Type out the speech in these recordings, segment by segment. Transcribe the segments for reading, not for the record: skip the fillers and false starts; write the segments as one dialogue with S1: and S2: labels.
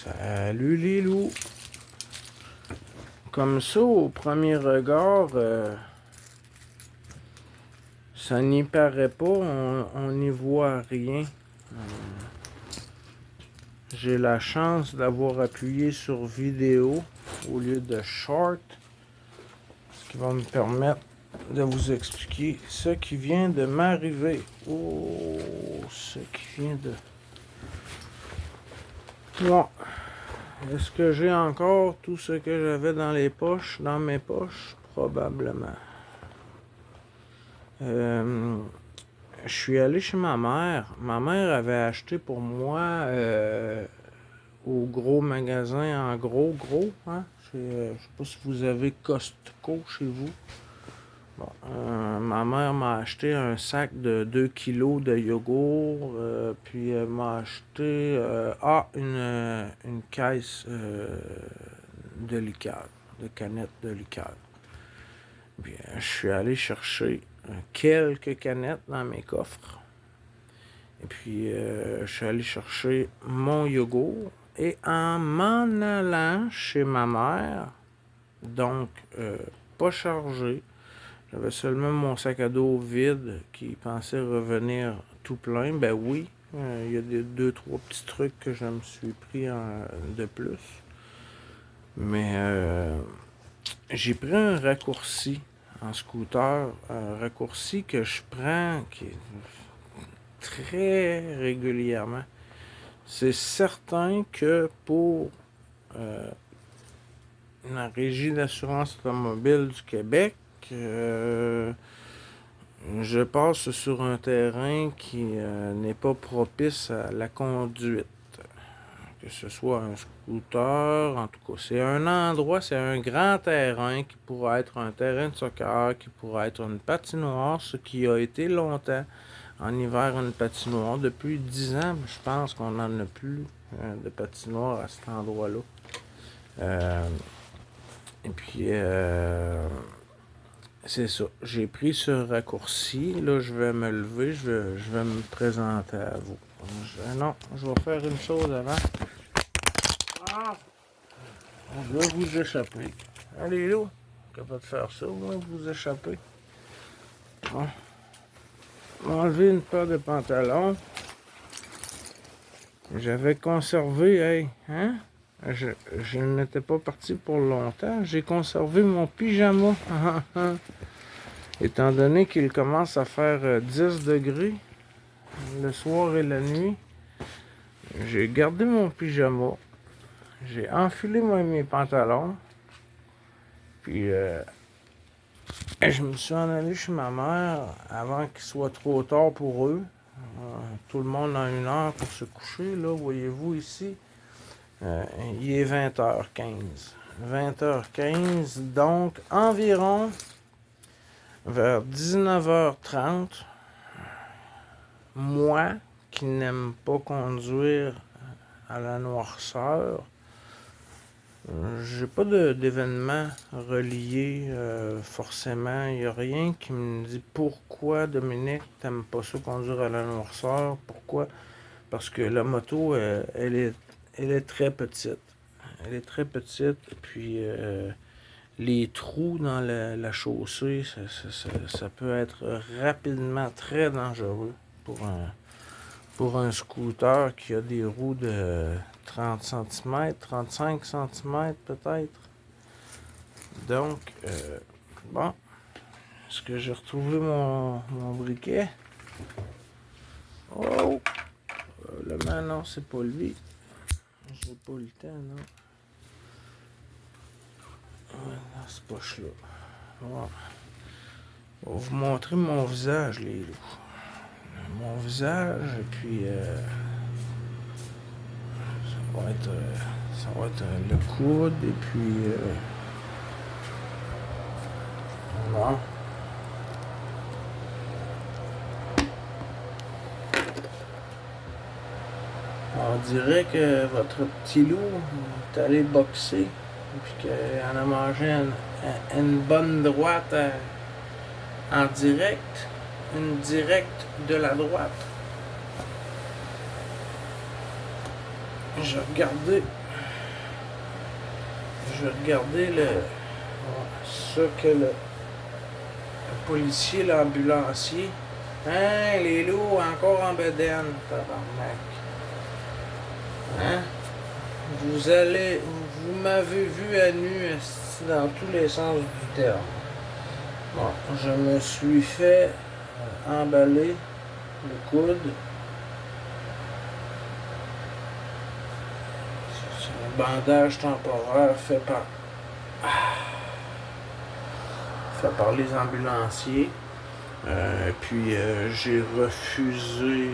S1: Salut les loups! Comme ça, au premier regard, ça n'y paraît pas, on n'y voit rien. J'ai la chance d'avoir appuyé sur vidéo au lieu de short, ce qui va me permettre de vous expliquer ce qui vient de m'arriver. Oh, ce qui vient de... Moi, est-ce que j'ai encore tout ce que j'avais dans les poches, dans mes poches? Probablement. Je suis allé chez ma mère. Ma mère avait acheté pour moi au gros magasin, en gros, hein? Je sais pas si vous avez Costco chez vous. Bon, ma mère m'a acheté un sac de 2 kilos de yogourt, puis elle m'a acheté une caisse de liqueur, de canettes de liqueur. Puis je suis allé chercher quelques canettes dans mes coffres. Et puis je suis allé chercher mon yogourt. Et en m'en allant chez ma mère, donc pas chargé, j'avais seulement mon sac à dos vide qui pensait revenir tout plein. Ben oui, il y a deux, trois petits trucs que je me suis pris de plus. Mais j'ai pris un raccourci en scooter, un raccourci que je prends qui est très régulièrement. C'est certain que pour la Régie d'assurance automobile du Québec, je passe sur un terrain qui n'est pas propice à la conduite. Que ce soit un scooter, en tout cas, c'est un endroit, c'est un grand terrain qui pourrait être un terrain de soccer, qui pourrait être une patinoire, ce qui a été longtemps en hiver une patinoire. Depuis 10 ans, je pense qu'on n'en a plus de patinoire à cet endroit-là. Et puis, c'est ça. J'ai pris ce raccourci. Là, je vais me lever. Je vais me présenter à vous. Non, je vais faire une chose avant. Ah! Je vais vous échapper. Allez, là. Capable de faire ça, moi, vous échapper. Bon. M'enlever une paire de pantalons. J'avais conservé, hey, hein? Je n'étais pas parti pour longtemps. J'ai conservé mon pyjama. Étant donné qu'il commence à faire 10 degrés le soir et la nuit, j'ai gardé mon pyjama. J'ai enfilé mes pantalons. Puis je me suis en allé chez ma mère avant qu'il soit trop tard pour eux. Tout le monde a 1 heure pour se coucher. Là, voyez-vous ici. Il est 20h15. 20h15, donc environ vers 19h30, moi qui n'aime pas conduire à la noirceur, j'ai pas d'événement relié forcément. Il n'y a rien qui me dit pourquoi, Dominique, t'aimes pas ça conduire à la noirceur. Pourquoi? Parce que la moto, elle est très petite. Elle est très petite, et puis les trous dans la chaussée, ça peut être rapidement très dangereux pour un scooter qui a des roues de 30 cm, 35 cm peut-être. Donc, bon, est-ce que j'ai retrouvé mon briquet? Oh! Le man, non, c'est pas lui. J'ai pas eu le temps, non. Dans cette poche-là. Bon. Je vais vous montrer mon visage, les loups. Mon visage, et puis ça va être le coude, et puis bon. On dirait que votre petit loup est allé boxer, puis qu'il en a mangé une bonne droite en direct, une directe de la droite. Je regardais ce que le policier, l'ambulancier. Hein, les loups encore en bedaine, tabarnak. Hein? Vous m'avez vu à nu dans tous les sens du terme. Bon, je me suis fait emballer le coude. C'est un bandage temporaire fait par les ambulanciers. Puis j'ai refusé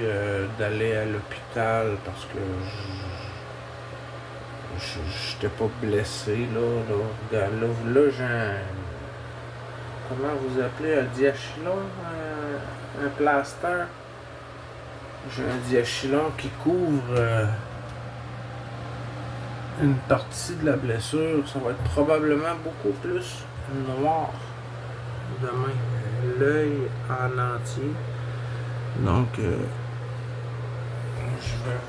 S1: d'aller à l'hôpital parce que j'étais pas blessé là j'ai un, comment vous appelez, un diachylon, un plaster. J'ai un diachylon qui couvre une partie de la blessure. Ça va être probablement beaucoup plus noir demain, l'œil en entier. Donc je vais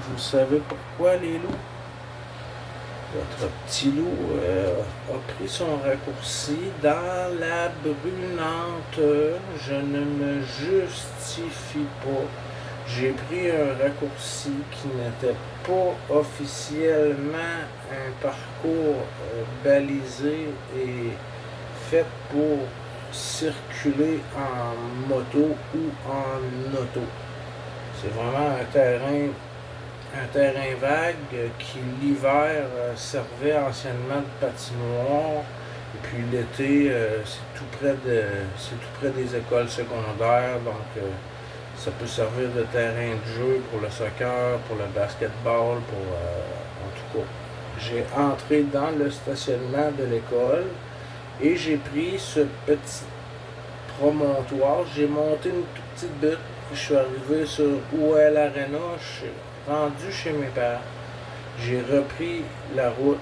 S1: vous savez pourquoi les loups? Votre petit loup a pris son raccourci dans la brunante. Je ne me justifie pas. J'ai pris un raccourci qui n'était pas officiellement un parcours balisé et fait pour circuler en moto ou en auto. C'est vraiment un terrain vague qui l'hiver servait anciennement de patinoire. Et puis l'été, c'est tout près des écoles secondaires, donc ça peut servir de terrain de jeu pour le soccer, pour le basketball, en tout cas. J'ai entré dans le stationnement de l'école et j'ai pris ce petit promontoire. J'ai monté une toute petite butte. Je suis arrivé sur OL Arena. Je suis rendu chez mes parents. J'ai repris la route.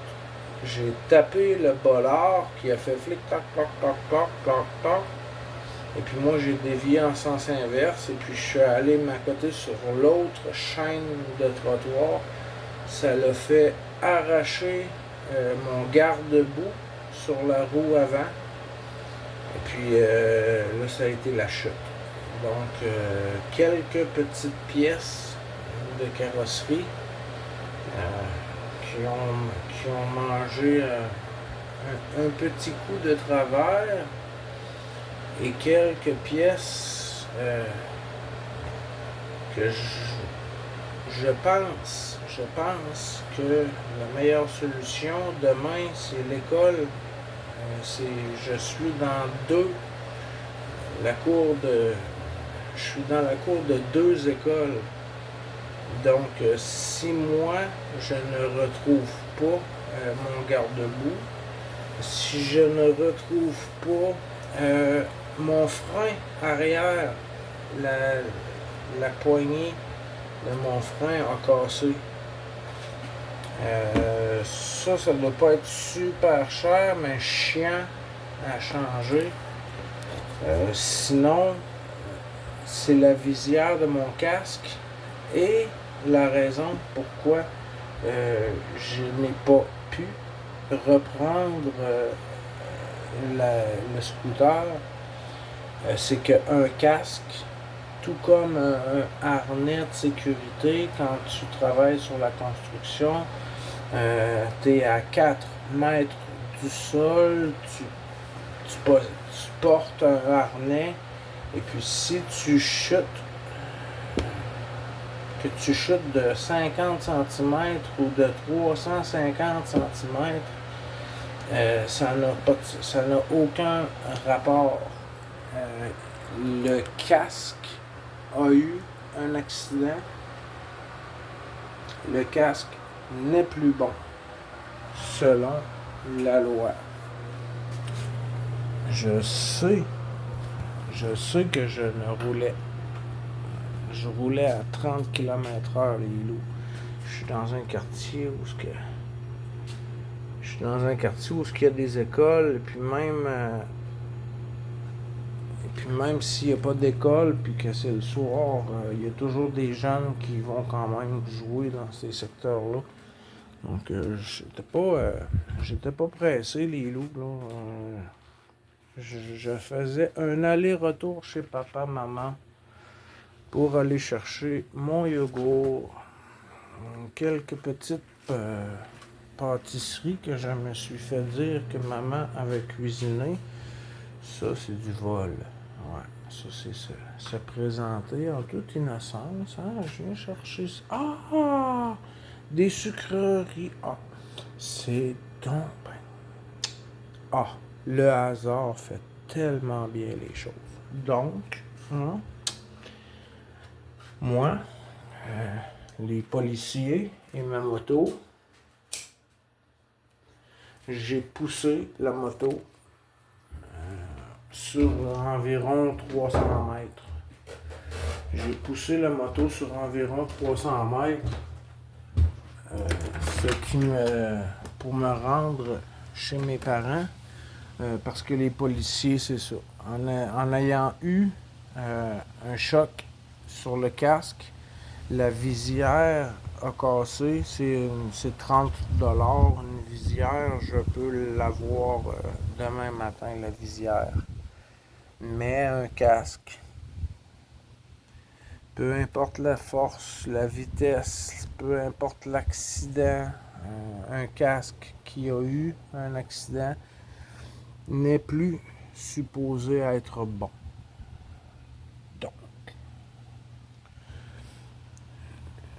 S1: J'ai tapé le bolard qui a fait flic, tac, tac, tac, tac, tac, tac. Et puis moi, j'ai dévié en sens inverse. Et puis je suis allé m'accoter sur l'autre chaîne de trottoir. Ça l'a fait arracher mon garde-boue sur la roue avant. Et puis là, ça a été la chute. Donc, quelques petites pièces de carrosserie qui ont mangé un petit coup de travers et quelques pièces que je pense que la meilleure solution demain, c'est l'école. Je suis je suis dans la cour de 2 écoles. Donc, si moi, je ne retrouve pas mon garde-boue, si je ne retrouve pas mon frein arrière, la poignée de mon frein a cassé. Ça doit pas être super cher, mais chiant à changer. Sinon, c'est la visière de mon casque et la raison pourquoi je n'ai pas pu reprendre le scooter, c'est qu'un casque, tout comme un harnais de sécurité, quand tu travailles sur la construction, tu es à 4 mètres du sol, tu portes un harnais, et puis si tu chutes, que tu chutes de 50 cm ou de 350 cm, ça n'a aucun rapport. Le casque a eu un accident. Le casque n'est plus bon, selon la loi. Je sais que je roulais à 30 km/h, les loups. Je suis dans un quartier où il y a des écoles, et puis Puis même s'il n'y a pas d'école, puis que c'est le soir, il y a toujours des jeunes qui vont quand même jouer dans ces secteurs-là. Donc, j'étais pas pressé, les loups, là. Je faisais un aller-retour chez papa, maman, pour aller chercher mon yogourt, quelques petites pâtisseries que je me suis fait dire que maman avait cuisiné. Ça, c'est du vol. Ouais, ça, c'est se présenter en toute innocence. Hein? Je viens chercher ça. Ah! Des sucreries. Ah! C'est donc ben. Ah! Le hasard fait tellement bien les choses. Donc, hein, moi, les policiers et ma moto, j'ai poussé la moto sur environ 300 mètres. J'ai poussé la moto sur environ 300 mètres, ce qui pour me rendre chez mes parents, parce que les policiers, c'est ça. En ayant eu un choc sur le casque, la visière a cassé, c'est 30 une visière, je peux l'avoir demain matin, la visière. Mais un casque, peu importe la force, la vitesse, peu importe l'accident, un casque qui a eu un accident n'est plus supposé être bon. Donc,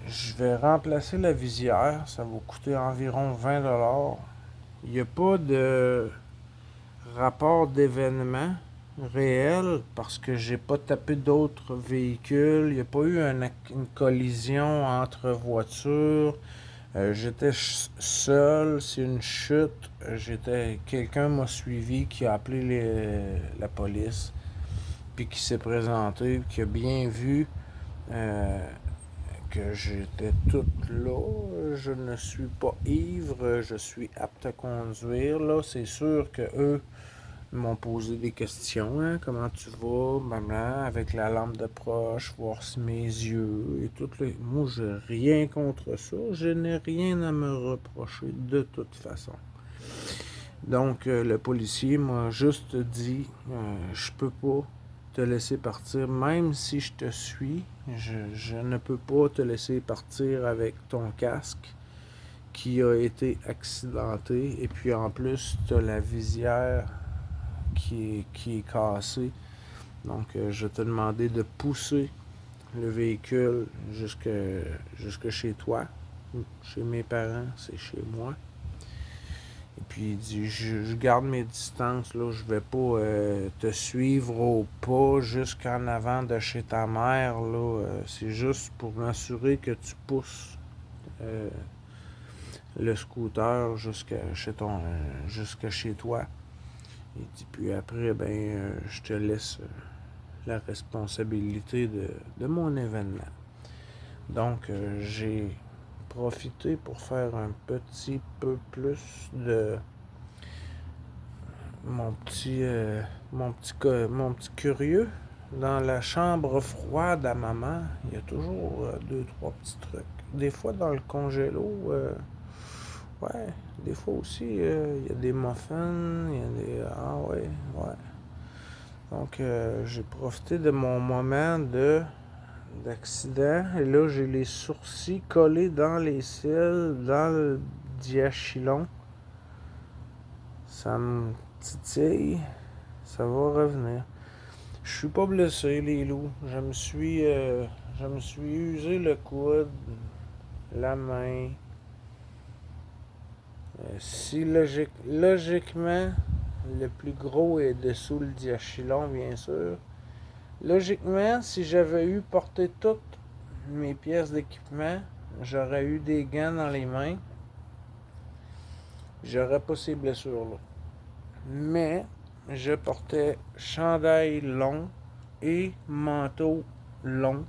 S1: je vais remplacer la visière, ça va coûter environ 20 $. Il n'y a pas de rapport d'événement réel parce que j'ai pas tapé d'autres véhicules. Il n'y a pas eu une collision entre voitures. J'étais seul, c'est une chute. Quelqu'un m'a suivi qui a appelé la police, puis qui s'est présenté, qui a bien vu que j'étais tout là. Je ne suis pas ivre, je suis apte à conduire. Là, c'est sûr que eux m'ont posé des questions, hein, comment tu vas, maman, avec la lampe d'approche, voir si mes yeux et tout. Moi, j'ai rien contre ça. Je n'ai rien à me reprocher de toute façon. Donc, le policier m'a juste dit, je peux pas te laisser partir, même si je te suis, je ne peux pas te laisser partir avec ton casque qui a été accidenté. Et puis en plus, tu as la visière qui est cassé. Donc, je t'ai demandé de pousser le véhicule jusque chez toi. Chez mes parents, c'est chez moi. Et puis, il dit, je garde mes distances, là. Je vais pas te suivre au pas jusqu'en avant de chez ta mère, là. C'est juste pour m'assurer que tu pousses le scooter jusque chez toi. Et puis après, je te laisse la responsabilité de mon événement. Donc, j'ai profité pour faire un petit peu plus de mon petit curieux. Dans la chambre froide à maman, il y a toujours 2-3 petits trucs. Des fois, dans le congélo, ouais, des fois aussi, il y a des muffins, il y a des... Ah ouais, ouais. Donc, j'ai profité de mon moment d'accident. Et là, j'ai les sourcils collés dans les cils, dans le diachylon. Ça me titille. Ça va revenir. Je suis pas blessé, les loups. Je me suis usé le coude, la main. Si logiquement, le plus gros est dessous le diachylon, bien sûr. Logiquement, si j'avais eu porté toutes mes pièces d'équipement, j'aurais eu des gants dans les mains. J'aurais pas ces blessures-là. Mais je portais chandail long et manteau long.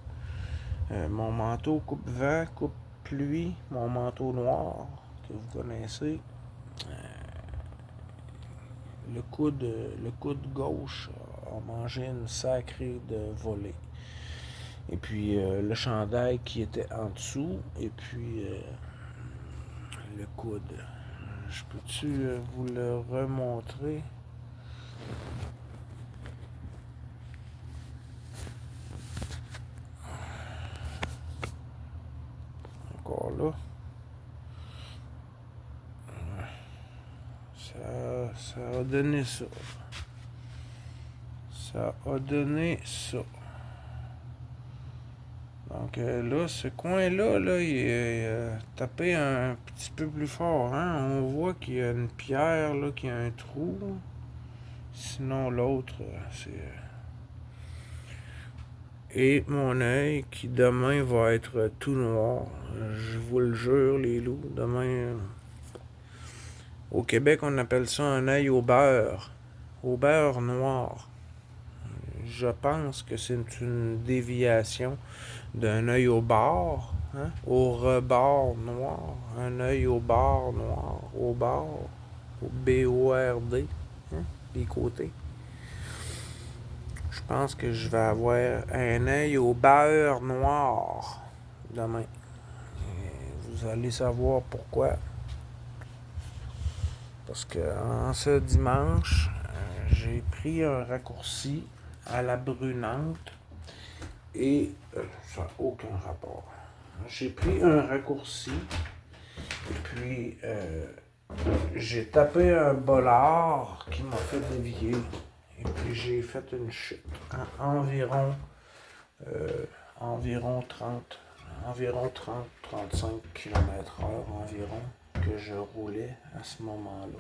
S1: Mon manteau coupe-vent, coupe-pluie, mon manteau noir que vous connaissez. Le coude gauche a mangé une sacrée de volée. Et puis le chandail qui était en dessous, et puis le coude. Je peux-tu vous le remontrer? Encore là. Ça a donné ça. Ça a donné ça. Donc là, ce coin-là, là, il a tapé un petit peu plus fort. Hein? On voit qu'il y a une pierre, là, qu'il y a un trou. Sinon, l'autre, c'est... Et mon œil qui demain va être tout noir. Je vous le jure, les loups. Demain, au Québec, on appelle ça un œil au beurre. Au beurre noir. Je pense que c'est une déviation d'un œil au bord, hein, au rebord noir, un œil au bord noir, au bord, au B-O-R-D, hein, des côtés. Je pense que je vais avoir un œil au beurre noir demain. Et vous allez savoir pourquoi. Parce que en ce dimanche, j'ai pris un raccourci à la brunante et ça n'a aucun rapport. J'ai pris un raccourci et puis j'ai tapé un bolard qui m'a fait dévier et puis j'ai fait une chute à environ 35 km/h environ que je roulais à ce moment-là.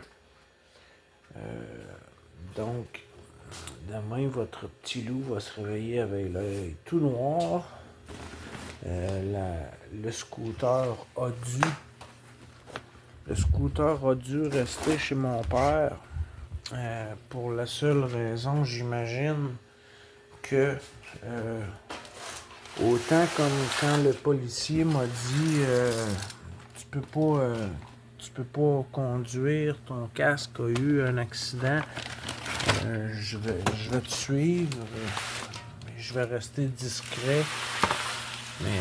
S1: Donc, demain, votre petit loup va se réveiller avec l'œil tout noir. Le scooter a dû rester chez mon père pour la seule raison, j'imagine, que autant comme quand le policier m'a dit tu peux pas conduire, ton casque a eu un accident, je vais te suivre, je vais rester discret, mais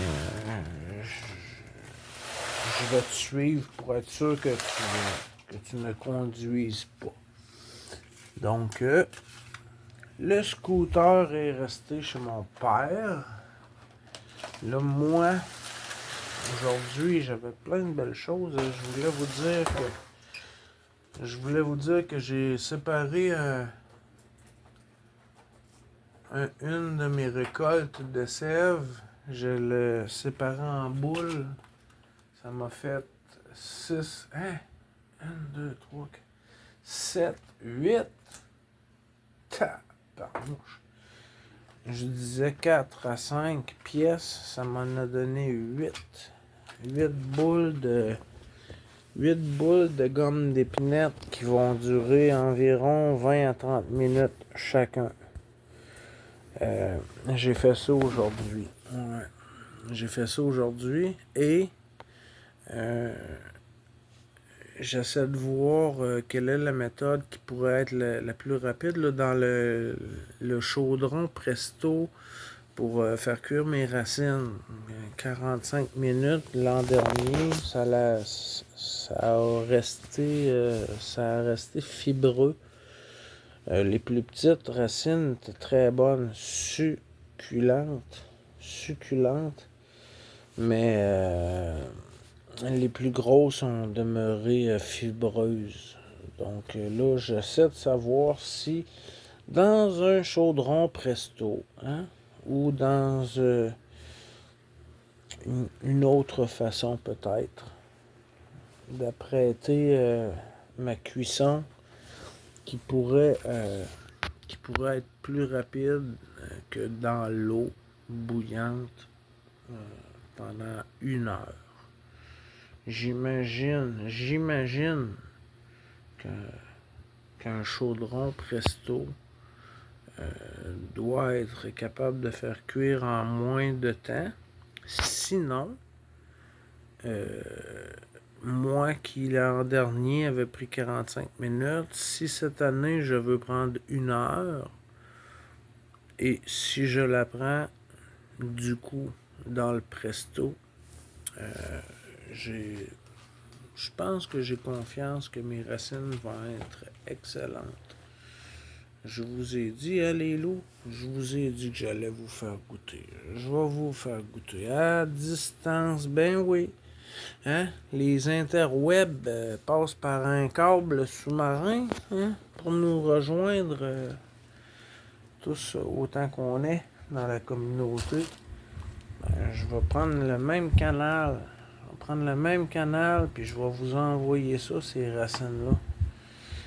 S1: je vais te suivre pour être sûr que tu ne conduises pas. Donc, le scooter est resté chez mon père. Là, moi, aujourd'hui, j'avais plein de belles choses. Je voulais vous dire que j'ai séparé une de mes récoltes de sève. Je l'ai séparé en boules. Ça m'a fait 6, 1, 2, 3, 4, 7, 8. Tabarnouche. Je disais 4 à 5 pièces, ça m'en a donné 8. 8 boules de gomme d'épinette qui vont durer environ 20 à 30 minutes chacun. J'ai fait ça aujourd'hui. Ouais. J'ai fait ça aujourd'hui et j'essaie de voir quelle est la méthode qui pourrait être la plus rapide là, dans le chaudron presto pour faire cuire mes racines. 45 minutes l'an dernier, ça a resté fibreux. Les plus petites racines étaient très bonnes, succulentes, mais les plus grosses ont demeuré fibreuses. Donc là, j'essaie de savoir si dans un chaudron presto, hein, ou dans une autre façon peut-être d'apprêter ma cuisson qui pourrait être plus rapide que dans l'eau bouillante pendant 1 heure. J'imagine qu'un chaudron presto doit être capable de faire cuire en moins de temps. Sinon, moi qui l'an dernier avait pris 45 minutes, si cette année je veux prendre 1 heure, Et si je la prends, du coup, dans le presto, je pense que j'ai confiance que mes racines vont être excellentes. Je vous ai dit, hein, les loups, je vous ai dit que j'allais vous faire goûter. Je vais vous faire goûter à distance, ben oui. Hein? Les interwebs passent par un câble sous-marin, hein, pour nous rejoindre tous autant qu'on est dans la communauté. Ben, je vais prendre le même canal. Je vais prendre le même canal, puis je vais vous envoyer ça, ces racines-là.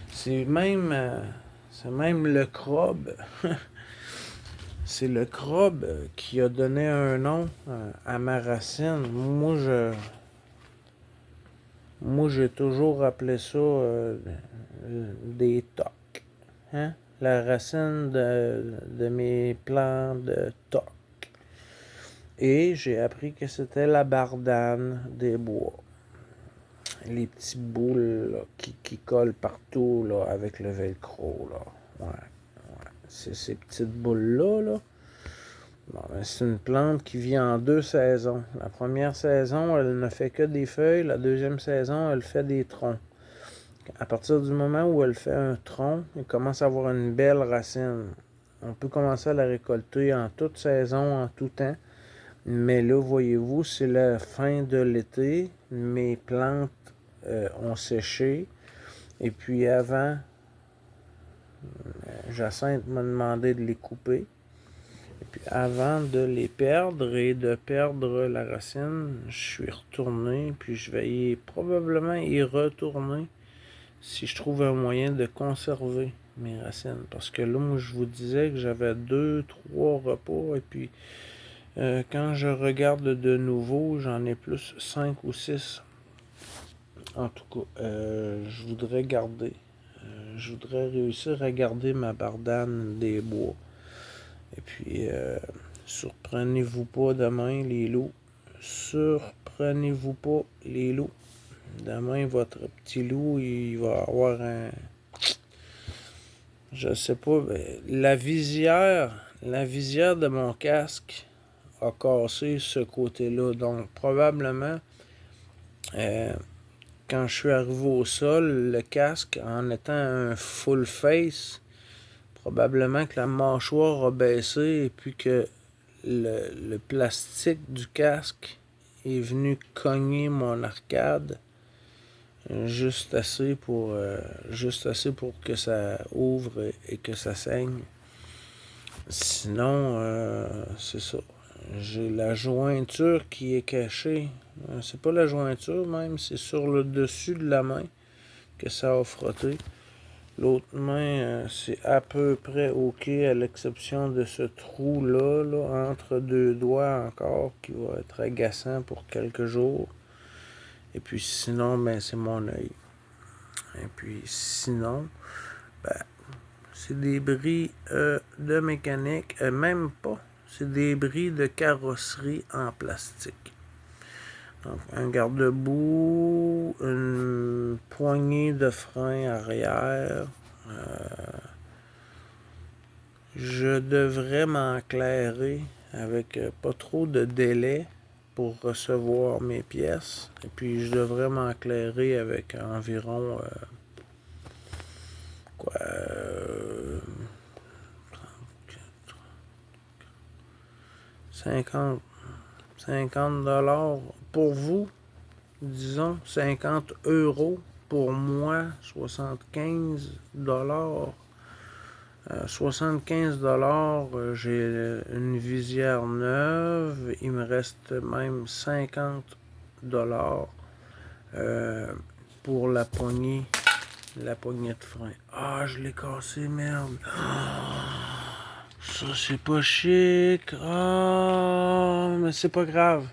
S1: C'est même le crabe. C'est le crabe qui a donné un nom à ma racine. Moi, j'ai toujours appelé ça des tocs. Hein? La racine de mes plants de tocs. Et j'ai appris que c'était la bardane des bois. Les petits boules là, qui collent partout là, avec le velcro. Là. Ouais. C'est ces petites boules-là. Là. Bon, ben, c'est une plante qui vit en 2 saisons. La première saison, elle ne fait que des feuilles. La deuxième saison, elle fait des troncs. À partir du moment où elle fait un tronc, elle commence à avoir une belle racine. On peut commencer à la récolter en toute saison, en tout temps. Mais là, voyez-vous, c'est la fin de l'été. Mes plantes ont séché. Et puis avant, Jacinthe m'a demandé de les couper. Et puis avant de les perdre et de perdre la racine, je suis retourné. Puis je vais probablement y retourner si je trouve un moyen de conserver mes racines. Parce que là, moi, je vous disais que j'avais 2-3 repas. Et puis, quand je regarde de nouveau, j'en ai plus 5 ou 6. En tout cas, je voudrais garder. Je voudrais réussir à garder ma bardane des bois. Et puis, surprenez-vous pas demain, les loups. Surprenez-vous pas, les loups. Demain, votre petit loup, il va avoir un... Je sais pas, la visière de mon casque a cassé ce côté-là. Donc, probablement, quand je suis arrivé au sol, le casque, en étant un full face, probablement que la mâchoire a baissé et puis que le plastique du casque est venu cogner mon arcade juste assez pour que ça ouvre et que ça saigne. Sinon, c'est ça. J'ai la jointure qui est cachée. C'est pas la jointure même, c'est sur le dessus de la main que ça a frotté. L'autre main, c'est à peu près OK, à l'exception de ce trou-là, là, entre 2 doigts encore, qui va être agaçant pour quelques jours. Et puis sinon, ben, c'est mon œil. Et puis sinon, ben, c'est des bris de mécanique, même pas. C'est des bris de carrosserie en plastique. Donc, un garde-boue, une poignée de frein arrière. Je devrais m'enclairer avec pas trop de délai pour recevoir mes pièces. Et puis, je devrais m'enclairer avec environ 50 dollars pour vous, disons 50 euros pour moi, 75 dollars. 75 dollars, j'ai une visière neuve, il me reste même 50 dollars pour la poignée de frein. Ah, je l'ai cassé, merde. Ça, c'est pas chic. Ah, mais c'est pas grave.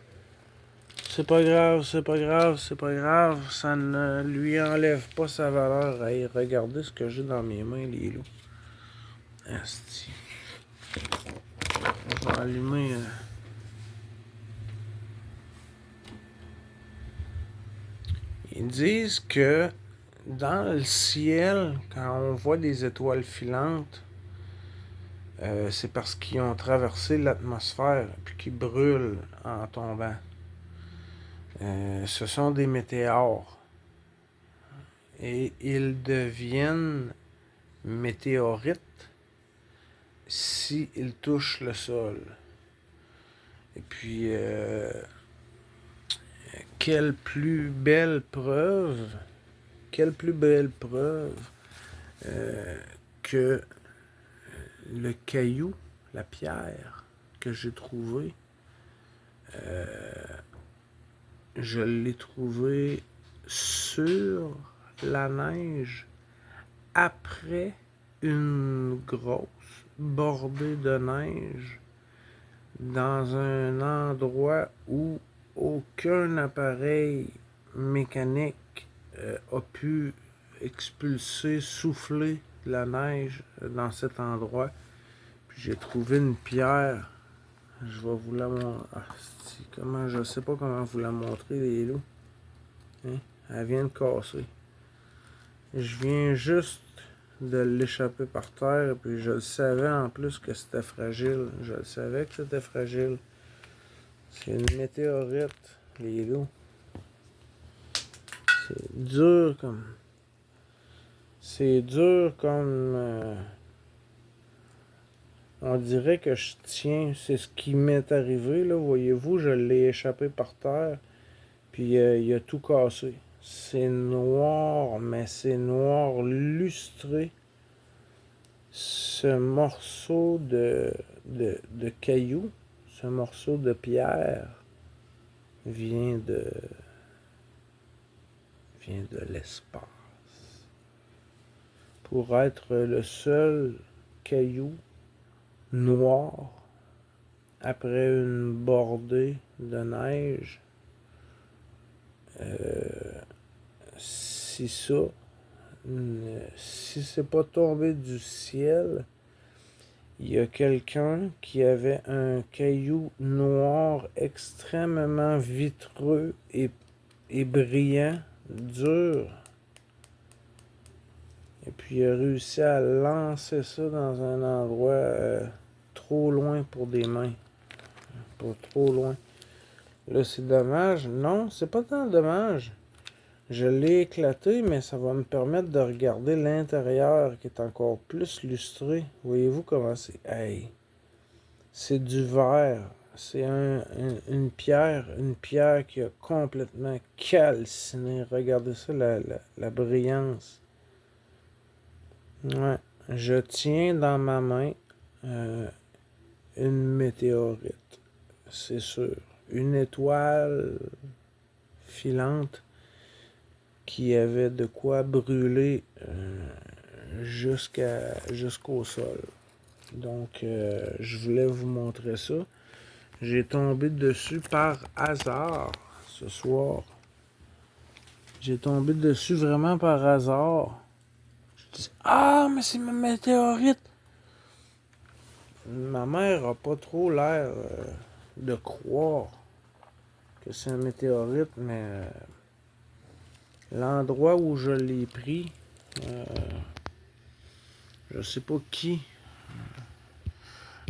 S1: C'est pas grave. Ça ne lui enlève pas sa valeur. Hey, regardez ce que j'ai dans mes mains, les loups. Asti. Je vais allumer. Ils disent que dans le ciel, quand on voit des étoiles filantes, c'est parce qu'ils ont traversé l'atmosphère puis qu'ils brûlent en tombant. Ce sont des météores. Et ils deviennent météorites s'ils touchent le sol. Et puis, quelle plus belle preuve que le caillou, la pierre que j'ai trouvé, je l'ai trouvé sur la neige après une grosse bordée de neige dans un endroit où aucun appareil mécanique a pu expulser, souffler la neige dans cet endroit. Puis j'ai trouvé une pierre. Je vais vous la montrer. Je sais pas comment vous la montrer, les loups. Hein? Elle vient de casser. Je viens juste de l'échapper par terre, puis je le savais en plus que c'était fragile. Je le savais que c'était fragile. C'est une météorite, les loups. C'est dur comme... C'est dur comme... on dirait que je tiens... C'est ce qui m'est arrivé, là. Voyez-vous, je l'ai échappé par terre, puis il a tout cassé. C'est noir, mais c'est noir lustré. Ce morceau de caillou, ce morceau de pierre vient de l'espace. Pour être le seul caillou noir après une bordée de neige, si c'est pas tombé du ciel, il y a quelqu'un qui avait un caillou noir extrêmement vitreux et brillant, dur. Et puis il a réussi à lancer ça dans un endroit trop loin pour des mains. Pas trop loin. Là, c'est dommage. Non, c'est pas tant dommage. Je l'ai éclaté, mais ça va me permettre de regarder l'intérieur qui est encore plus lustré. Voyez-vous comment c'est? Hey! C'est du verre. C'est une pierre qui a complètement calciné. Regardez ça, la brillance. Ouais. Je tiens dans ma main une météorite. C'est sûr. Une étoile filante qui avait de quoi brûler jusqu'au sol. Donc, je voulais vous montrer ça. J'ai tombé dessus par hasard ce soir. J'ai tombé dessus vraiment par hasard. Je dis, ah, mais c'est ma météorite! Ma mère a pas trop l'air de croire que c'est un météorite, mais l'endroit où je l'ai pris, je sais pas qui,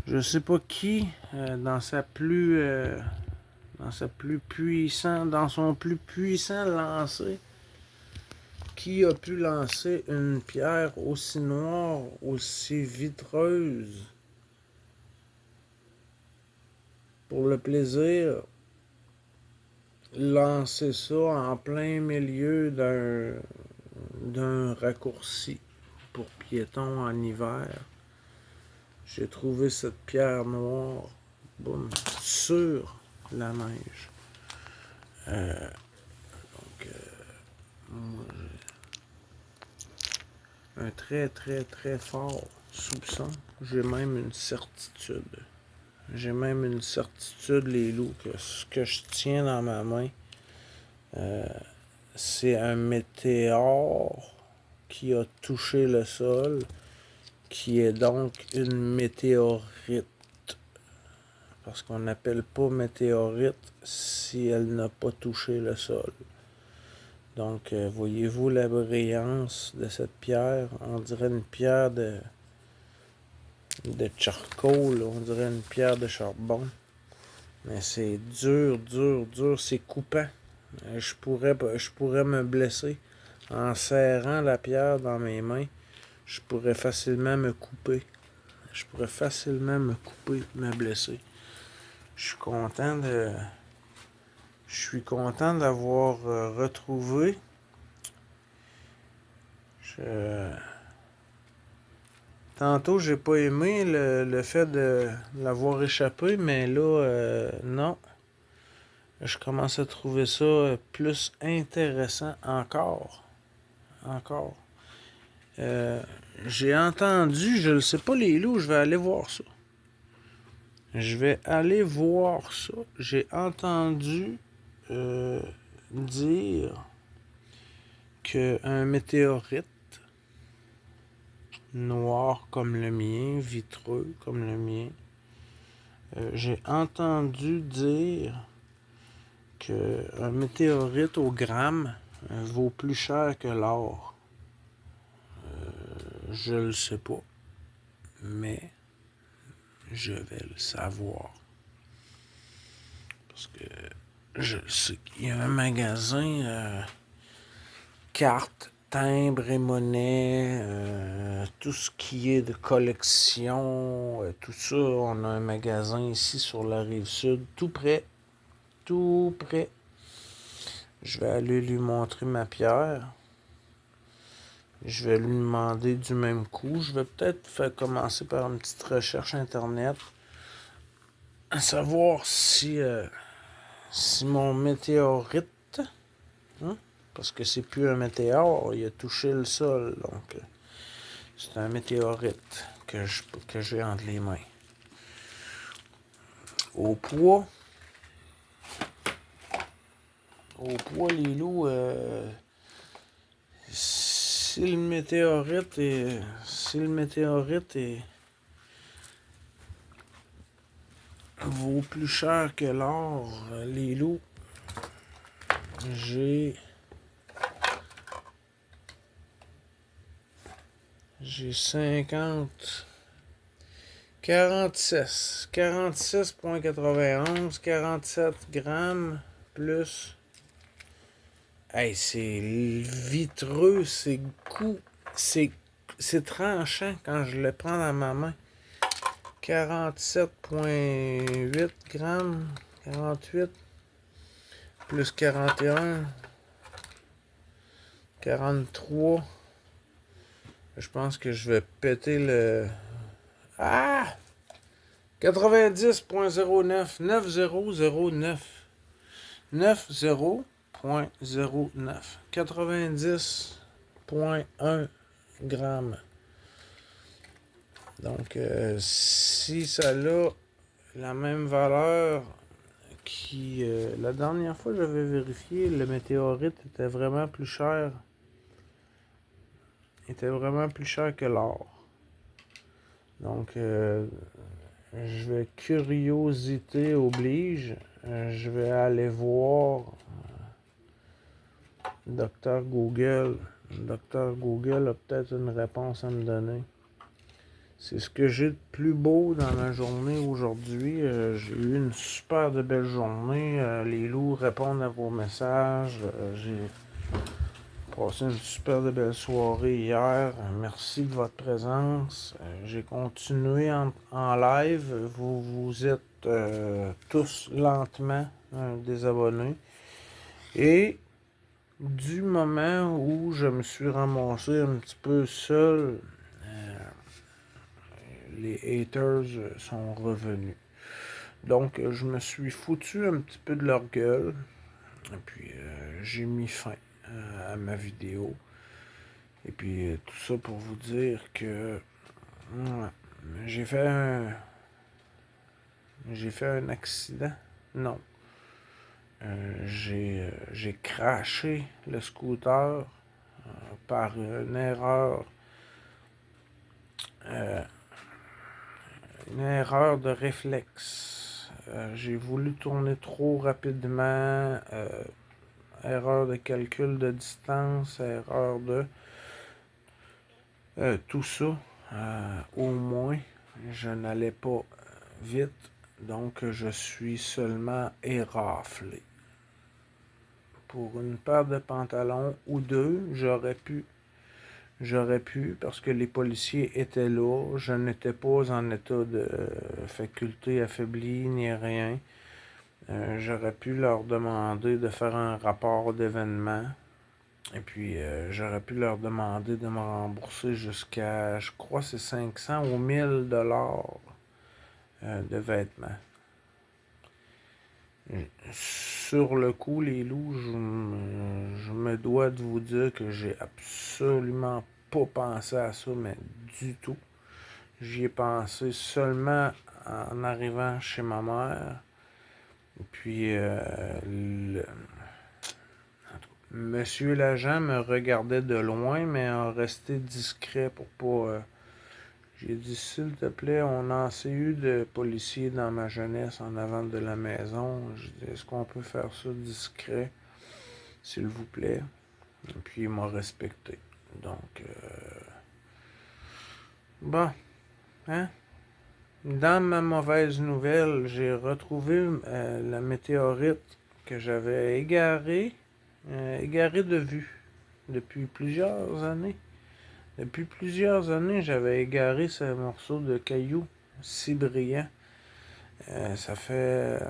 S1: dans son plus puissant lancer, qui a pu lancer une pierre aussi noire, aussi vitreuse, pour le plaisir, lancer ça en plein milieu d'un raccourci pour piétons en hiver. J'ai trouvé cette pierre noire, boum, sur la neige. Moi, j'ai un très très très fort soupçon. J'ai même une certitude. Les loups, que ce que je tiens dans ma main, c'est un météore qui a touché le sol, qui est donc une météorite. Parce qu'on n'appelle pas météorite si elle n'a pas touché le sol. Donc, voyez-vous la brillance de cette pierre? On dirait une pierre de charcoal, on dirait une pierre de charbon. Mais c'est dur, dur, dur, c'est coupant. Je pourrais me blesser en serrant la pierre dans mes mains. Je pourrais facilement me couper. Je pourrais facilement me couper, me blesser. Je suis content de... Je suis content d'avoir retrouvé. Tantôt, j'ai pas aimé le fait de l'avoir échappé, mais là, non. Je commence à trouver ça plus intéressant encore. Encore. J'ai entendu, je ne sais pas les loups, je vais aller voir ça. Je vais aller voir ça. J'ai entendu dire qu'un météorite noir comme le mien, vitreux comme le mien, j'ai entendu dire qu'un météorite au gramme vaut plus cher que l'or. Je le sais pas, mais je vais le savoir. Parce que je sais qu'il y a un magasin cartes, timbres et monnaies, tout ce qui est de collection, tout ça. On a un magasin ici sur la rive sud, tout près. Tout près. Je vais aller lui montrer ma pierre. Je vais lui demander du même coup. Je vais peut-être faire commencer par une petite recherche internet. À savoir si mon météorite, hein, parce que c'est plus un météore, il a touché le sol. Donc, c'est un météorite que j'ai entre les mains. Au poids, les loups, si le météorite vaut plus cher que l'or, les loups, j'ai 46,91, 47 grammes plus. Hey, c'est vitreux, c'est tranchant quand je le prends dans ma main. 47,8 grammes, 48 plus 41, 43. Je pense que je vais péter le... Ah! 90,09, 9009. 90,09. 90,1 grammes. Donc, si ça a la même valeur qui... la dernière fois que j'avais vérifié, le météorite était vraiment plus cher. Que l'or. Donc, je vais, curiosité oblige, je vais aller voir Docteur Google. Docteur Google a peut-être une réponse à me donner. C'est ce que j'ai de plus beau dans ma journée aujourd'hui. J'ai eu une super de belle journée. Les loups répondent à vos messages. J'ai passé une super de belle soirée hier. Merci de votre présence. J'ai continué en live. Vous êtes tous lentement des abonnés. Et du moment où je me suis ramassé un petit peu seul, les haters sont revenus. Donc, je me suis foutu un petit peu de leur gueule. Et puis, j'ai mis fin à ma vidéo. Et puis, tout ça pour vous dire que j'ai fait un accident. Non. J'ai crashé le scooter par une erreur. Une erreur de réflexe. J'ai voulu tourner trop rapidement. Erreur de calcul de distance. Erreur de tout ça. Au moins. je n'allais pas vite, donc je suis seulement éraflé. Pour une paire de pantalons ou deux, j'aurais pu, parce que les policiers étaient là, je n'étais pas en état de faculté affaiblie ni rien. J'aurais pu leur demander de faire un rapport d'événement. Et puis, j'aurais pu leur demander de me rembourser jusqu'à, je crois, c'est 500 ou 1000 dollars de vêtements. Sur le coup, les loups, je me dois de vous dire que j'ai absolument pas pensé à ça, mais du tout. J'y ai pensé seulement en arrivant chez ma mère. Et puis, monsieur l'agent me regardait de loin, mais a resté discret pour pas... J'ai dit, s'il te plaît, on a assez eu de policiers dans ma jeunesse en avant de la maison. J'ai dit, est-ce qu'on peut faire ça discret, s'il vous plaît? Et puis, il m'a respecté. Donc, bon, hein? Dans ma mauvaise nouvelle, j'ai retrouvé la météorite que j'avais égarée de vue depuis plusieurs années. Depuis plusieurs années, j'avais égaré ce morceau de caillou si brillant. Ça fait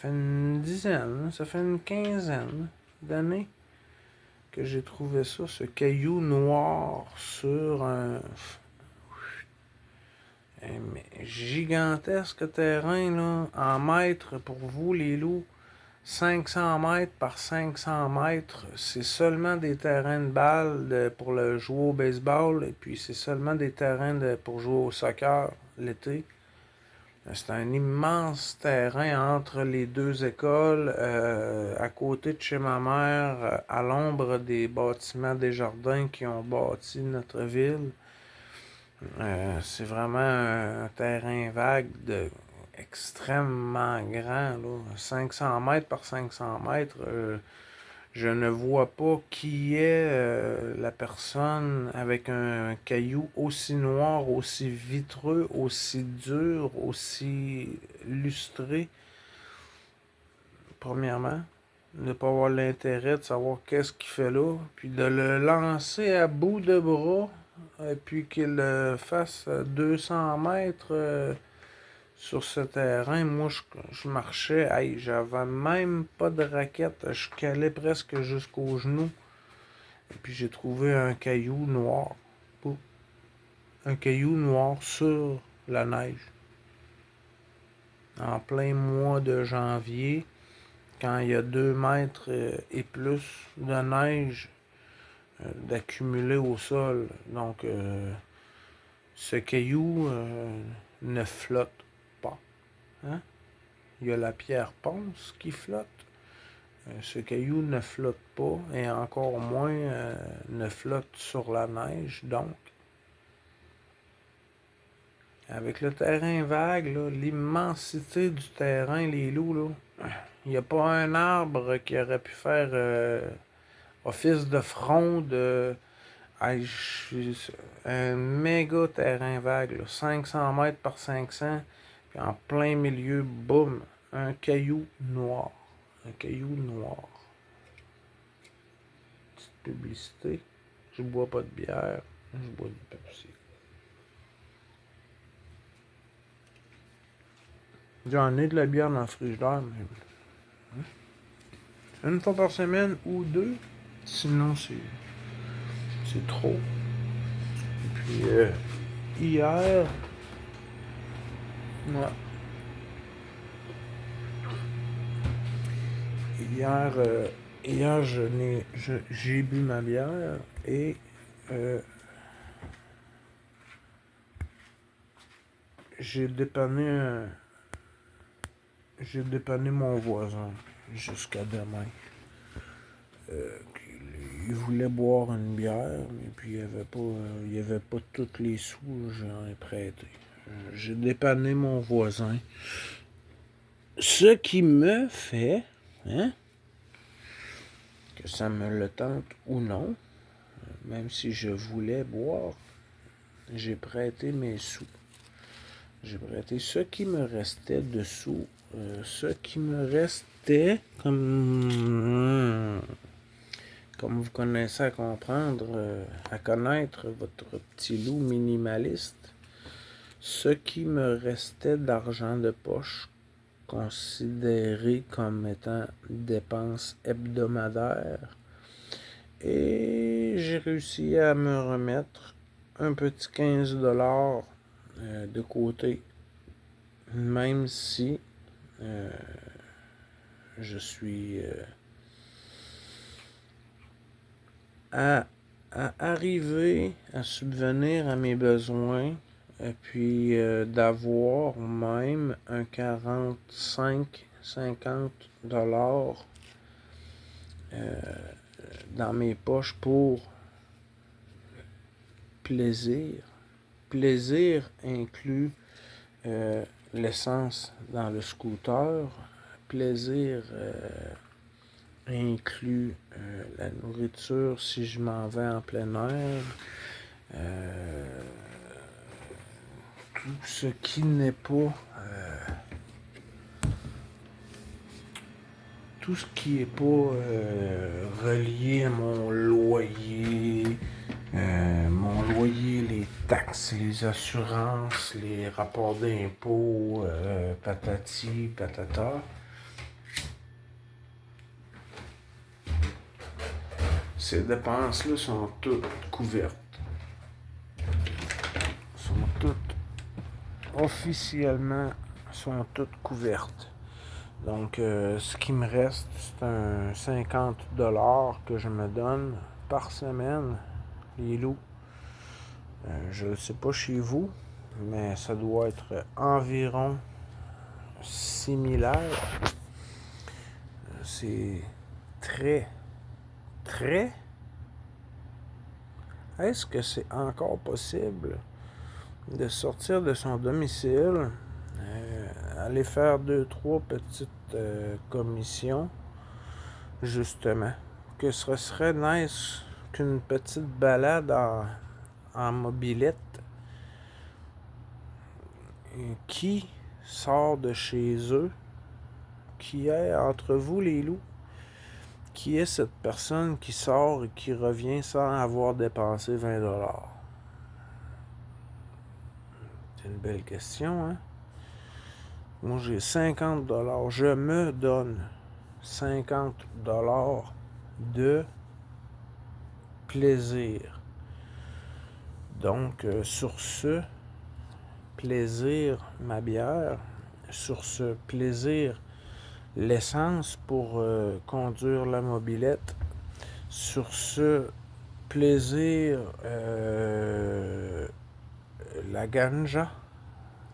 S1: une dizaine, ça fait une quinzaine d'années que j'ai trouvé ça, ce caillou noir sur un gigantesque terrain, là, en mètres pour vous, les loups. 500 mètres par 500 mètres, c'est seulement des terrains de balle pour le jouer au baseball, et puis c'est seulement des terrains pour jouer au soccer l'été. C'est un immense terrain entre les deux écoles, à côté de chez ma mère, à l'ombre des bâtiments des jardins qui ont bâti notre ville. C'est vraiment un terrain vague extrêmement grand, là. 500 mètres par 500 mètres. Je ne vois pas qui est la personne avec un caillou aussi noir, aussi vitreux, aussi dur, aussi lustré. Premièrement, ne pas avoir l'intérêt de savoir qu'est-ce qu'il fait là, puis de le lancer à bout de bras, et puis qu'il le fasse à 200 mètres sur ce terrain. Moi, je marchais, hey, j'avais même pas de raquette, je calais presque jusqu'aux genoux. Et puis j'ai trouvé un caillou noir. Un caillou noir sur la neige. En plein mois de janvier, quand il y a 2 mètres et plus de neige d'accumuler au sol. Donc, ce caillou ne flotte pas. Hein? Il y a la pierre ponce qui flotte. Ce caillou ne flotte pas et encore moins ne flotte sur la neige. Donc, avec le terrain vague, l'immensité du terrain, les loups, là, il n'y a pas un arbre qui aurait pu faire office de fronde. Un méga terrain vague, là, 500 mètres par 500, puis en plein milieu, boum, un caillou noir. Un caillou noir. Petite publicité. Je bois pas de bière, je bois du Pepsi. J'en ai de la bière dans le frigidaire, mais une fois par semaine ou deux, sinon c'est trop. Et puis hier, ouais, hier j'ai bu ma bière et j'ai dépanné mon voisin jusqu'à demain. Il voulait boire une bière, mais puis il y avait pas tous les sous, j'en ai prêté. J'ai dépanné mon voisin. Ce qui me fait, hein, que ça me le tente ou non, même si je voulais boire, j'ai prêté mes sous. J'ai prêté ce qui me restait de sous. Ce qui me restait, comme vous connaissez à comprendre, à connaître votre petit loup minimaliste, ce qui me restait d'argent de poche, considéré comme étant dépenses hebdomadaires, et j'ai réussi à me remettre un petit 15$ de côté, même si je suis à arriver à subvenir à mes besoins et puis d'avoir même un 45-50$ dans mes poches pour plaisir. Plaisir inclut l'essence dans le scooter. Plaisir inclut la nourriture si je m'en vais en plein air. Tout ce qui n'est pas tout ce qui est pas relié à mon loyer, les taxes, les assurances, les rapports d'impôts, patati, patata. Ces dépenses-là sont toutes couvertes. Officiellement, sont toutes couvertes. Donc, ce qui me reste, c'est un 50$ que je me donne par semaine, les loups. Je ne sais pas chez vous, mais ça doit être environ similaire. C'est très, très... Est-ce que c'est encore possible de sortir de son domicile, aller faire 2-3 petites commissions, justement, que ce serait nice qu'une petite balade en mobilette. Qui sort de chez eux, qui est entre vous les loups, qui est cette personne qui sort et qui revient sans avoir dépensé 20$? C'est une belle question, hein? Moi, j'ai 50$. Je me donne 50$ de plaisir. Donc, sur ce plaisir, ma bière, sur ce plaisir, l'essence pour conduire la mobilette, sur ce plaisir, la ganja,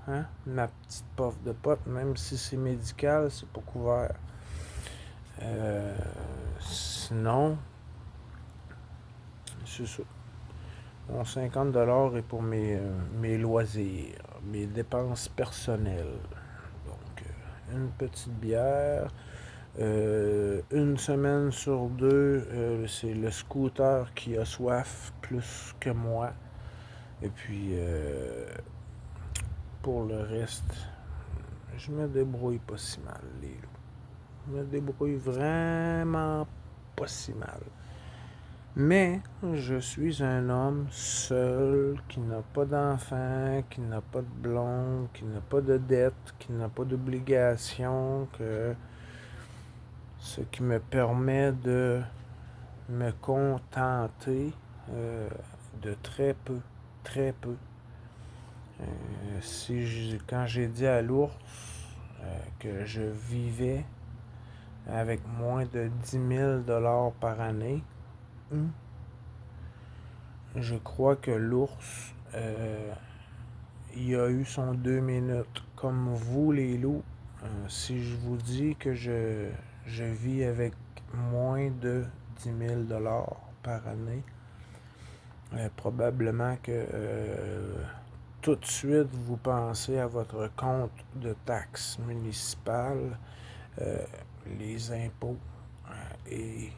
S1: hein? Ma petite puff de pote, même si c'est médical, c'est pas couvert. Sinon, c'est ça. Mon 50$ est pour mes loisirs, mes dépenses personnelles. Donc, une petite bière. Une semaine sur deux, c'est le scooter qui a soif plus que moi. Et puis, pour le reste, je me débrouille pas si mal, les loups. Je me débrouille vraiment pas si mal. Mais je suis un homme seul, qui n'a pas d'enfant, qui n'a pas de blonde, qui n'a pas de dette, qui n'a pas d'obligation, ce qui me permet de me contenter de très peu, très peu. Quand j'ai dit à l'ours que je vivais avec moins de 10 000$ par année, je crois que l'ours, il a eu son 2 minutes. Comme vous, les loups, si je vous dis que je vis avec moins de 10 000$ par année, probablement que tout de suite, vous pensez à votre compte de taxes municipales, les impôts et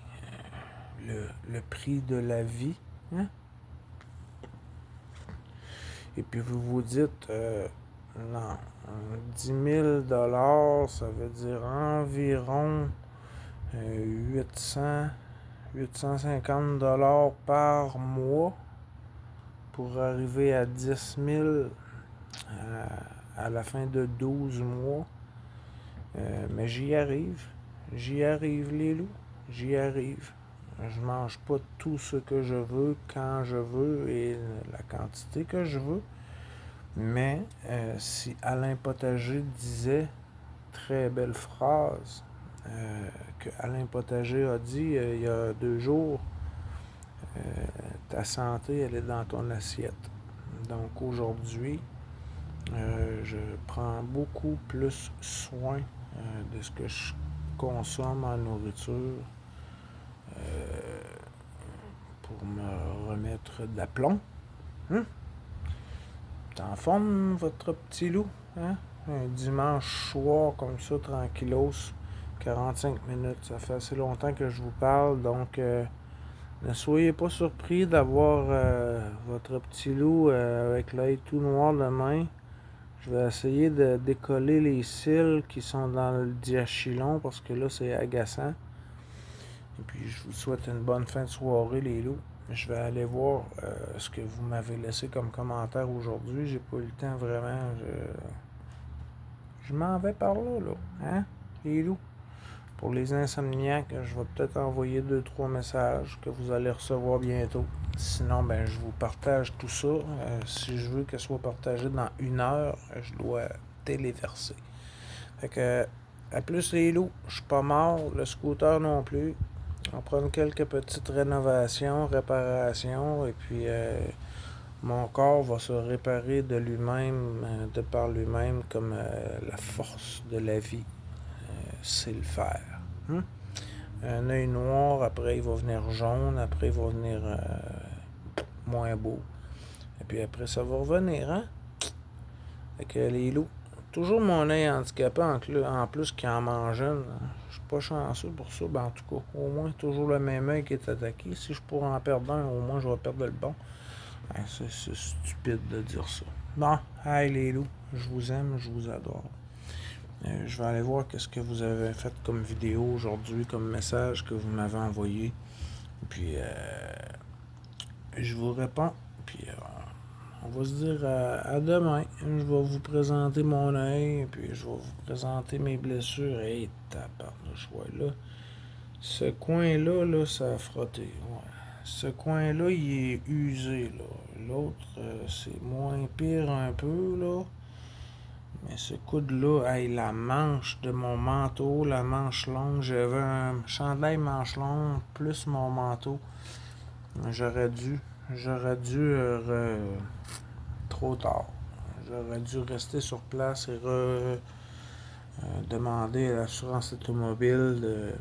S1: le prix de la vie. Hein? Et puis vous vous dites, non, 10 000 $, ça veut dire environ 850 $ par mois pour arriver à 10 000 à la fin de 12 mois. Mais j'y arrive. J'y arrive, les loups. J'y arrive. Je mange pas tout ce que je veux, quand je veux et la quantité que je veux. Mais si Alain Potager disait, très belle phrase, que Alain Potager a dit il y a 2 jours, ta santé, elle est dans ton assiette. Donc aujourd'hui, je prends beaucoup plus soin de ce que je consomme en nourriture pour me remettre d'aplomb. T'es en forme, votre petit loup? Hein? Un dimanche soir comme ça, tranquillos, 45 minutes. Ça fait assez longtemps que je vous parle, donc ne soyez pas surpris d'avoir votre petit loup avec l'œil tout noir demain. Je vais essayer de décoller les cils qui sont dans le diachylon parce que là, c'est agaçant. Et puis, je vous souhaite une bonne fin de soirée, les loups. Je vais aller voir ce que vous m'avez laissé comme commentaire aujourd'hui. J'ai pas eu le temps vraiment. Je m'en vais par là, hein, les loups. Pour les insomniaques, je vais peut-être envoyer 2-3 messages que vous allez recevoir bientôt. Sinon, ben, je vous partage tout ça. Si je veux qu'elle soit partagée dans 1 heure, je dois téléverser. Fait que, à plus les loups, je suis pas mort, le scooter non plus. On prend quelques petites rénovations, réparations, et puis mon corps va se réparer de lui-même, de par lui-même, comme la force de la vie sait le faire. Un œil noir, après il va venir jaune, après il va venir moins beau. Et puis après ça va revenir, hein? Fait que les loups, toujours mon œil handicapé en plus qu'il en mange une. Je suis pas chanceux pour ça, ben en tout cas, au moins toujours le même œil qui est attaqué. Si je pourrais en perdre un, au moins je vais perdre le bon. Ben, c'est stupide de dire ça. Bon, hey les loups, je vous aime, je vous adore. Je vais aller voir qu'est-ce que vous avez fait comme vidéo aujourd'hui, comme message que vous m'avez envoyé. Puis je vous réponds. Puis on va se dire à demain. Je vais vous présenter mon œil. Puis je vais vous présenter mes blessures. Hey, tabarnouche, ouais, là. Ce coin-là, là, ça a frotté. Ouais. Ce coin-là, il est usé, là. L'autre, c'est moins pire un peu, là. Mais ce coude-là, hey, la manche de mon manteau, la manche longue, j'avais un chandail manche longue plus mon manteau. J'aurais dû trop tard. J'aurais dû rester sur place et demander à l'assurance automobile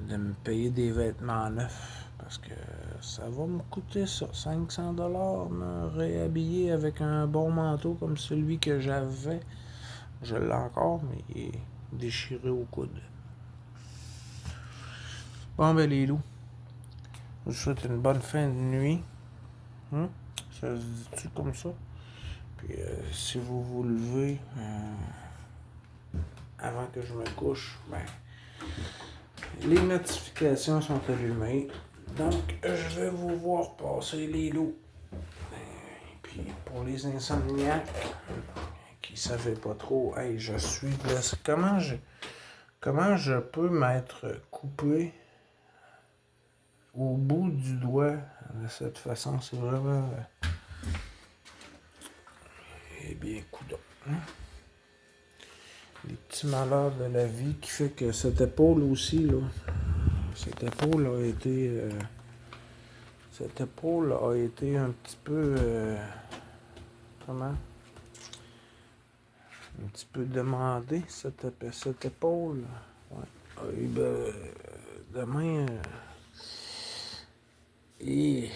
S1: de me payer des vêtements neufs. Parce que ça va me coûter ça, 500 $, me réhabiller avec un bon manteau comme celui que j'avais. Je l'ai encore, mais il est déchiré au coude. Bon, ben les loups, je vous souhaite une bonne fin de nuit. Ça se dit-tu comme ça? Puis si vous vous levez avant que je me couche, ben les notifications sont allumées. Donc je vais vous voir passer les loups. Et puis pour les insomniaques qui savaient pas trop, hey, je suis blessé. Comment je peux m'être coupé au bout du doigt de cette façon? C'est vraiment eh bien, coudonc. Les petits malheurs de la vie qui fait que cette épaule aussi, là, cette épaule a été un petit peu, comment? Un petit peu demandée, cette épaule. Ouais. Et ben, demain, ouais,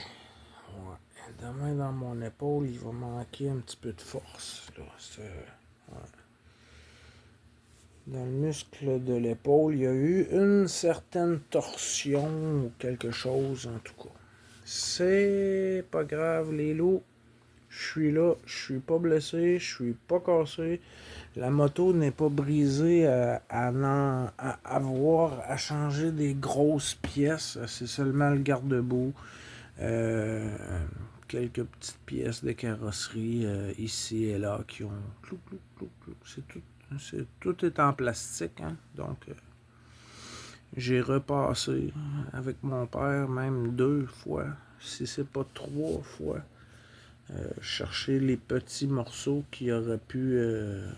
S1: demain dans mon épaule, il va manquer un petit peu de force, là. Ouais. Dans le muscle de l'épaule, il y a eu une certaine torsion ou quelque chose, en tout cas. C'est pas grave, les loups. Je suis là, je suis pas blessé, je suis pas cassé. La moto n'est pas brisée à avoir à changer des grosses pièces. C'est seulement le garde-boue. Euh, Quelques petites pièces de carrosserie ici et là qui ont clou, clou, clou, clou. Tout est en plastique, hein? Donc j'ai repassé avec mon père même 2 fois, si c'est pas 3 fois, chercher les petits morceaux qui auraient pu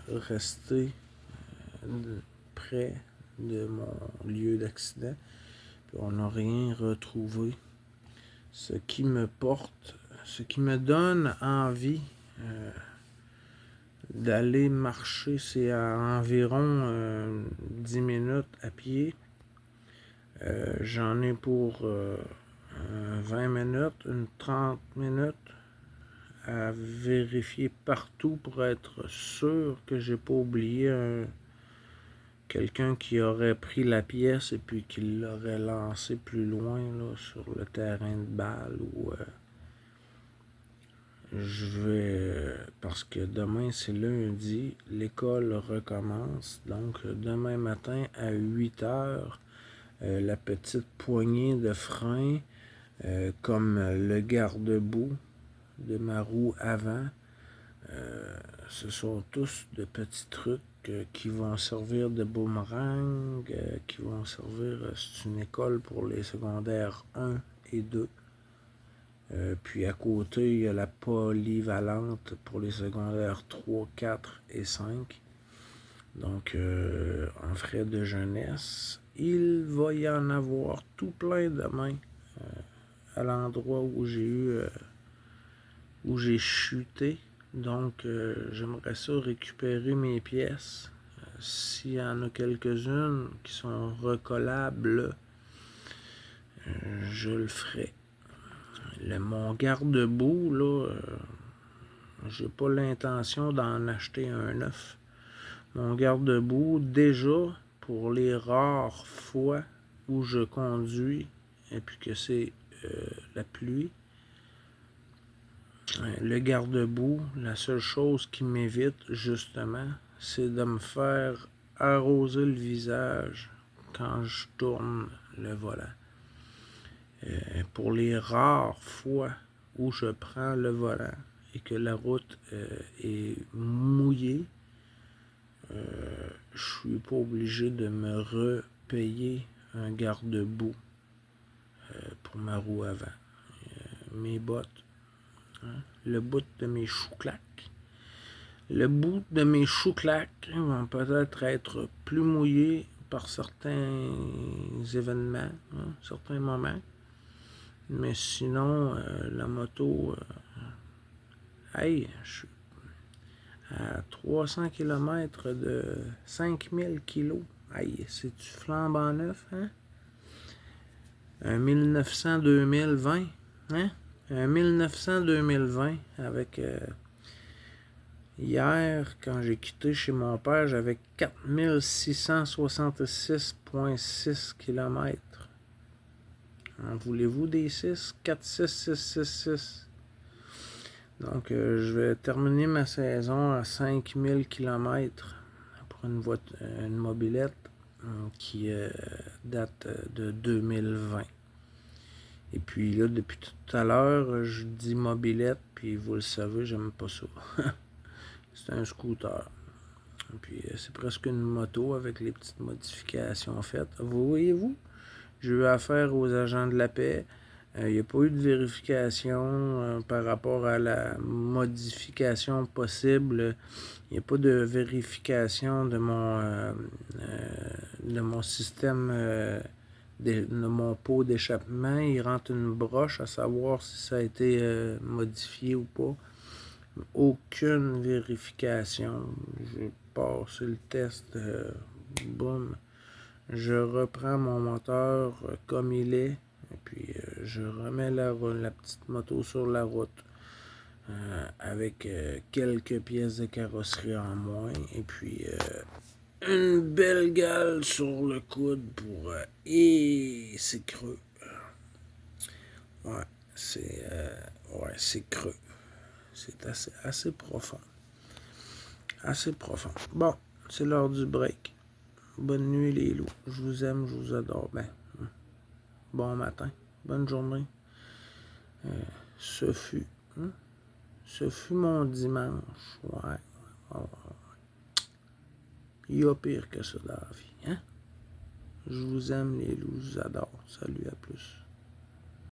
S1: rester près de mon lieu d'accident. Puis on n'a rien retrouvé. Ce qui me porte, ce qui me donne envie d'aller marcher, c'est à environ 10 minutes à pied. J'en ai pour 20 minutes, une 30 minutes à vérifier partout pour être sûr que j'ai pas oublié quelqu'un qui aurait pris la pièce et puis qui l'aurait lancée plus loin là, sur le terrain de balle ou je vais parce que demain c'est lundi, l'école recommence, donc demain matin à 8 h, la petite poignée de frein comme le garde-boue de ma roue avant. Ce sont tous de petits trucs qui vont servir de boomerang, qui vont servir, c'est une école pour les secondaires 1 et 2. Puis à côté, il y a la polyvalente pour les secondaires 3, 4 et 5. Donc, en frais de jeunesse, il va y en avoir tout plein demain à l'endroit où j'ai chuté. Donc, j'aimerais ça récupérer mes pièces. S'il y en a quelques-unes qui sont recollables, je le ferai. Mon garde-boue, là, j'ai pas l'intention d'en acheter un neuf. Mon garde-boue, déjà, pour les rares fois où je conduis et puis que c'est la pluie, le garde-boue, la seule chose qui m'évite, justement, c'est de me faire arroser le visage quand je tourne le volant. Pour les rares fois où je prends le volant et que la route est mouillée, je suis pas obligé de me repayer un garde-boue pour ma roue avant. Mes bottes, hein, le bout de mes chouclaques. Le bout de mes chouclaques vont peut-être être plus mouillés par certains événements, hein, certains moments. Mais sinon, la moto, hey, je suis à 300 km de 5000 kg. Aïe, c'est-tu flambant neuf, hein? Un 1900-2020, hein? Un 1900-2020 avec... hier, quand j'ai quitté chez mon père, j'avais 4666,6 km. En voulez-vous des 6? 4, 6, 6, 6, 6. Donc, je vais terminer ma saison à 5000 km pour une mobilette qui date de 2020. Et puis là, depuis tout à l'heure, je dis mobilette, puis vous le savez, j'aime pas ça. C'est un scooter. Puis c'est presque une moto avec les petites modifications faites. Vous voyez-vous? J'ai eu affaire aux agents de la paix. Il n'y a pas eu de vérification par rapport à la modification possible. Il n'y a pas de vérification de mon système, de mon pot d'échappement. Il rentre une broche à savoir si ça a été modifié ou pas. Aucune vérification. J'ai passé le test. Boum. Je reprends mon moteur comme il est. Et puis je remets la petite moto sur la route. Avec quelques pièces de carrosserie en moins. Et puis une belle gale sur le coude pour... et c'est creux. Ouais, c'est creux. C'est assez profond. Assez profond. Bon, c'est l'heure du break. Bonne nuit les loups. Je vous aime, je vous adore. Ben, bon matin, bonne journée. Ce fut mon dimanche. Ouais. Il y a pire que ça dans la vie. Hein? Je vous aime les loups, je vous adore. Salut, à plus.